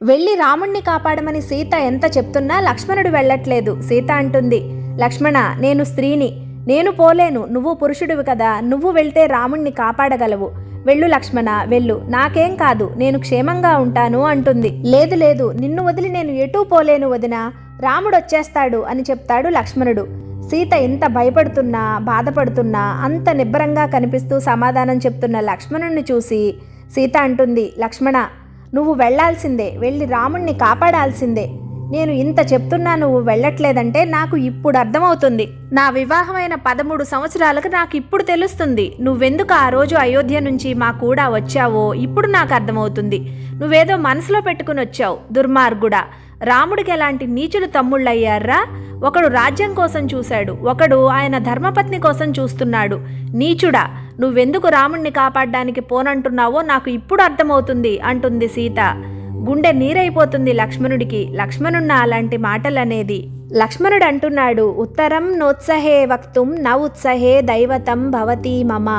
వెళ్ళి రాముణ్ణి కాపాడమని సీత ఎంత చెప్తున్నా లక్ష్మణుడు వెళ్ళట్లేదు. సీత అంటుంది, లక్ష్మణ, నేను స్త్రీని, నేను పోలేను, నువ్వు పురుషుడివి కదా, నువ్వు వెళ్తే రాముణ్ణి కాపాడగలవు. వెళ్ళు లక్ష్మణ, వెళ్ళు, నాకేం కాదు, నేను క్షేమంగా ఉంటాను అంటుంది. లేదు లేదు, నిన్ను వదిలి నేను ఎటూ పోలేను వదినా, రాముడు వచ్చేస్తాడు అని చెప్తాడు లక్ష్మణుడు. సీత ఇంత భయపడుతున్నా బాధపడుతున్నా అంత నిబ్బరంగా కనిపిస్తూ సమాధానం చెప్తున్న లక్ష్మణుణ్ణి చూసి సీత అంటుంది, లక్ష్మణ, నువ్వు వెళ్లాల్సిందే, వెళ్ళి రాముణ్ణి కాపాడాల్సిందే. నేను ఇంత చెప్తున్నా నువ్వు వెళ్ళట్లేదంటే నాకు ఇప్పుడు అర్థమవుతుంది. నా వివాహమైన 13 సంవత్సరాలకు నాకు ఇప్పుడు తెలుస్తుంది నువ్వెందుకు ఆ రోజు అయోధ్య నుంచి మా కూడా వచ్చావో. ఇప్పుడు నాకు అర్థమవుతుంది. నువ్వేదో మనసులో పెట్టుకుని వచ్చావు. దుర్మార్గుడా, రాముడికి ఎలాంటి నీచులు తమ్ముళ్ళయ్యారా? ఒకడు రాజ్యం కోసం చూశాడు, ఒకడు ఆయన ధర్మపత్ని కోసం చూస్తున్నాడు. నీచుడా, నువ్వెందుకు రాముణ్ణి కాపాడడానికి పోనంటున్నావో నాకు ఇప్పుడు అర్థమవుతుంది అంటుంది సీత. గుండె నీరైపోతుంది లక్ష్మణుడికి లక్ష్మణున్న అలాంటి మాటలనేది. లక్ష్మణుడు అంటున్నాడు, ఉత్తరం నోత్సహే వక్తుం న ఉత్సహే దైవతం భవతి మమ,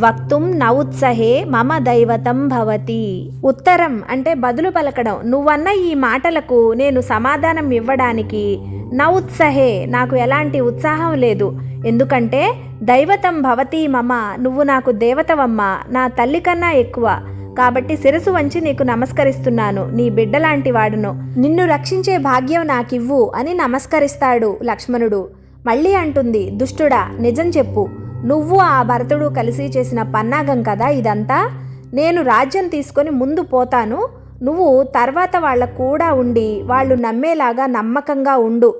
వక్తుం న ఉత్సహే మమ దైవతం భవతి. ఉత్తరం అంటే బదులు పలకడం. నువ్వన్న ఈ మాటలకు నేను సమాధానం ఇవ్వడానికి న ఉత్సహే, నాకు ఎలాంటి ఉత్సాహం లేదు. ఎందుకంటే దైవతం భవతి మమ, నువ్వు నాకు దేవతవమ్మ, నా తల్లి కన్నా ఎక్కువ. కాబట్టి శిరసు వంచి నీకు నమస్కరిస్తున్నాను, నీ బిడ్డలాంటి వాడును, నిన్ను రక్షించే భాగ్యం నాకివ్వు అని నమస్కరిస్తాడు లక్ష్మణుడు. మళ్ళీ అంటుంది, దుష్టుడా, నిజం చెప్పు, నువ్వు ఆ భరతుడు కలిసి చేసిన పన్నాగం కదా ఇదంతా? నేను రాజ్యం తీసుకొని ముందు పోతాను, నువ్వు తర్వాత వాళ్ళ కూడా ఉండి వాళ్ళు నమ్మేలాగా నమ్మకంగా ఉండు,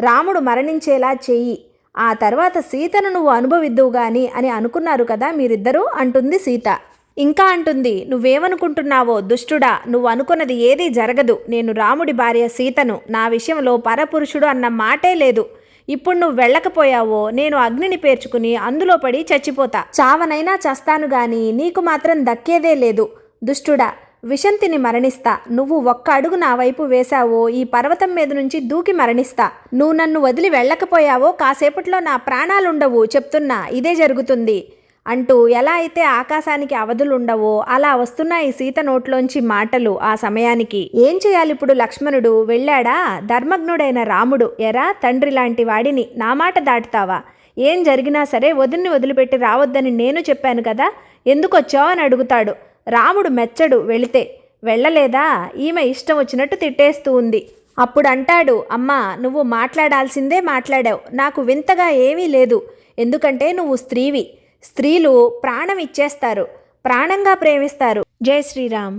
రాముడు మరణించేలా చెయ్యి, ఆ తర్వాత సీతను నువ్వు అనుభవిద్దువు గాని అని అనుకున్నారు కదా మీరిద్దరూ అంటుంది సీత. ఇంకా అంటుంది, నువ్వేమనుకుంటున్నావో దుష్టుడా, నువ్వు అనుకున్నది ఏదీ జరగదు. నేను రాముడి భార్య సీతను, నా విషయంలో పరపురుషుడు అన్న మాటే లేదు. ఇప్పుడు నువ్వు వెళ్ళకపోయావో నేను అగ్నిని పేర్చుకుని అందులో పడి చచ్చిపోతా, చావనైనా చస్తాను గాని నీకు మాత్రం దక్కేదే లేదు. దుష్టుడా, విషంతిని మరణిస్తా. నువ్వు ఒక్క అడుగు నా వైపు వేశావో ఈ పర్వతం మీద నుంచి దూకి మరణిస్తా. నువ్వు నన్ను వదిలి వెళ్ళకపోయావో కాసేపట్లో నా ప్రాణాలుండవు, చెప్తున్నా, ఇదే జరుగుతుంది అంటూ ఎలా అయితే ఆకాశానికి అవధులుండవో అలా వస్తున్నాయి సీత నోట్లోంచి మాటలు. ఆ సమయానికి ఏం చేయాలిప్పుడు లక్ష్మణుడు? వెళ్ళాడా ధర్మజ్ఞుడైన రాముడు. ఎరా తండ్రి లాంటి వాడిని నా మాట దాటుతావా? ఏం జరిగినా సరే వదిన్ని వదిలిపెట్టి రావద్దని నేను చెప్పాను కదా, ఎందుకు వచ్చావు అని అడుగుతాడు. రాముడు మెచ్చడు వెళితే. వెళ్ళలేదా? ఈమె ఇష్టం వచ్చినట్టు తిట్టేస్తూ ఉంది. అప్పుడు అంటాడు, అమ్మా, నువ్వు మాట్లాడాల్సిందే మాట్లాడావు, నాకు వింతగా ఏమీ లేదు. ఎందుకంటే నువ్వు స్త్రీవి. స్త్రీలు ప్రాణం ఇచ్చేస్తారు, ప్రాణంగా ప్రేమిస్తారు. జై శ్రీరామ్.